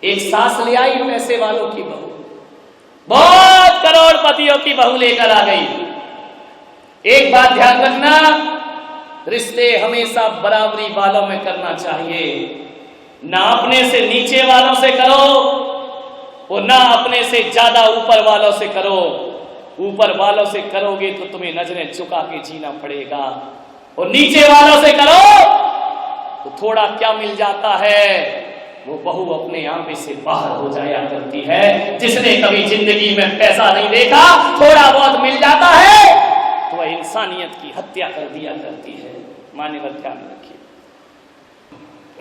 एक सास ले आई पैसे वालों की बहू, बहुत करोड़पतियों की बहू लेकर आ गई। एक बात ध्यान रखना, रिश्ते हमेशा बराबरी वालों में करना चाहिए, ना अपने से नीचे वालों से करो और ना अपने से ज्यादा ऊपर वालों से करो। ऊपर वालों से करोगे तो तुम्हें नजरें झुका के जीना पड़ेगा, और नीचे वालों से करो तो थोड़ा क्या मिल जाता है, वो बहू अपने आंपे से बाहर हो जाया करती है। जिसने कभी जिंदगी में पैसा नहीं देखा, थोड़ा बहुत मिल जाता है तो वह इंसानियत की हत्या कर दिया करती है। मान्यवर ध्यान रखिए।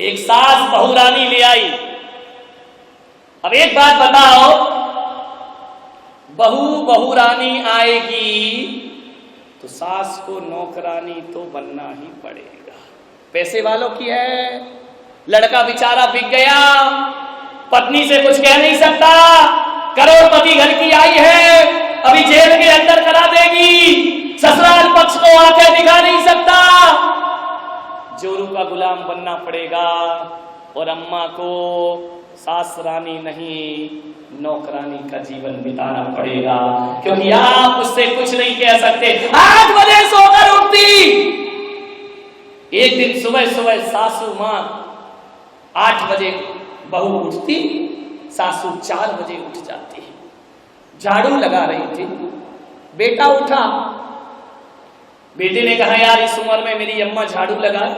एक सास बहुरानी ले आई। अब एक बात बताओ, बहुरानी आएगी तो सास को नौकरानी तो बनना ही पड़ेगा। पैसे वालों की है, लड़का बेचारा बिक गया, पत्नी से कुछ कह नहीं सकता, करोड़पति घर की आई है, अभी जेल के अंदर करा देगी, ससुराल पक्ष को आंखें दिखा नहीं सकता, जोरू का गुलाम बनना पड़ेगा। और अम्मा को सास रानी नहीं, नौकरानी का जीवन बिताना पड़ेगा, क्योंकि आप उससे कुछ नहीं कह सकते। 8 बजे सोकर उठती। एक दिन सुबह सुबह सासू मां 8 बजे बहू उठती, सासू 4 बजे उठ जाती। झाड़ू लगा रही थी, बेटा उठा। बेटे ने कहा, यार इस उम्र में मेरी अम्मा झाड़ू लगाए।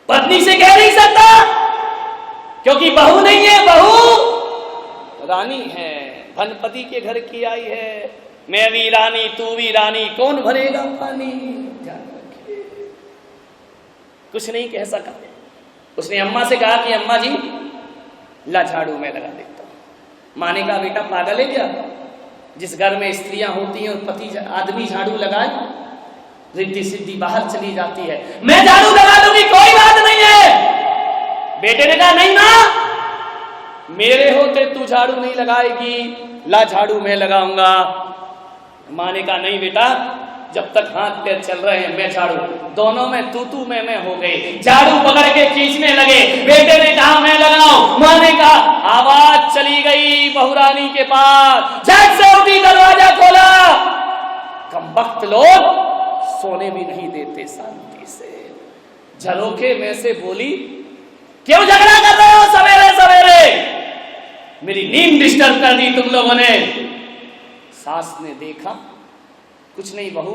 पत्नी से कह नहीं सकता, क्योंकि बहू नहीं है, बहू रानी है, धनपति के घर की आई है। मैं भी रानी, तू भी रानी, कौन भरेगा पानी। ध्यान रखिए, कुछ नहीं कह सका। उसने अम्मा से कहा कि अम्मा जी ला झाड़ू मैं लगा देता हूं। माँ ने कहा, बेटा पागल है क्या, जिस घर में स्त्रियां होती हैं और पति आदमी झाड़ू लगाए, रिद्धि सिद्धि बाहर चली जाती है। मैं झाड़ू लगा दूंगी, कोई बात नहीं है। बेटे ने कहा, नहीं मां, मेरे होते तू झाड़ू नहीं लगाएगी, ला झाड़ू मैं लगाऊंगा। मां ने कहा, नहीं बेटा, जब तक हाथ पैर चल रहे हैं मैं झाड़ू। दोनों में तू मैं हो गए, झाड़ू पकड़ के खींचने लगे। बेटे ने कहा, मैं लगाऊं। मां ने कहा, आवाज चली गई बहुरानी के पास, झट से उठी, दरवाजा खोला। कमबख्त लोग सोने भी नहीं देते शांति से। झरोखे में से बोली, क्यों झगड़ा कर रहे हो सवेरे सवेरे, मेरी नींद डिस्टर्ब कर दी तुम लोगों ने। सास ने देखा, कुछ नहीं बहू,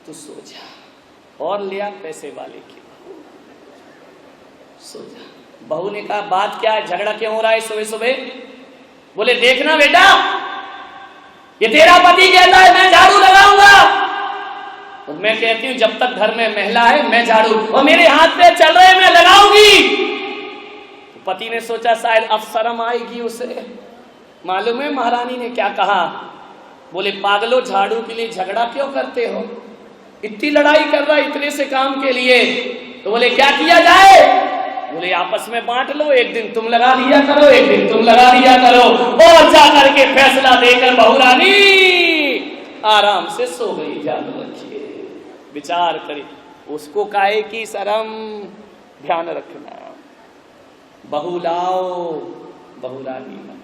तू सो जा। और लिया पैसे वाले की बहू, सो जा। बहू ने कहा, बात क्या है, झगड़ा क्यों हो रहा है सुबह सुबह। बोले, देखना बेटा, ये तेरा पति कहता है मैं झाड़ू लगाऊंगा, और मैं कहती हूं जब तक घर में महिला है मैं झाड़ू, और मेरे हाथ पे चल रहे मैं लगाऊंगी। तो पति ने सोचा शायद अब शर्म आएगी उसे। मालूम है महारानी ने क्या कहा। बोले, पागलो, झाड़ू के लिए झगड़ा क्यों करते हो, इतनी लड़ाई कर रहा इतने से काम के लिए। तो बोले, क्या किया जाए। बोले, आपस में बांट लो, एक दिन तुम लगा लिया करो, एक दिन तुम लगा लिया करो। और जाकर के फैसला देकर बहुरानी आराम से सो गई। ध्यान रखिए, विचार करिए, उसको काहे की शर्म। ध्यान रखना, बहू लाओ, बहुरानी लाओ।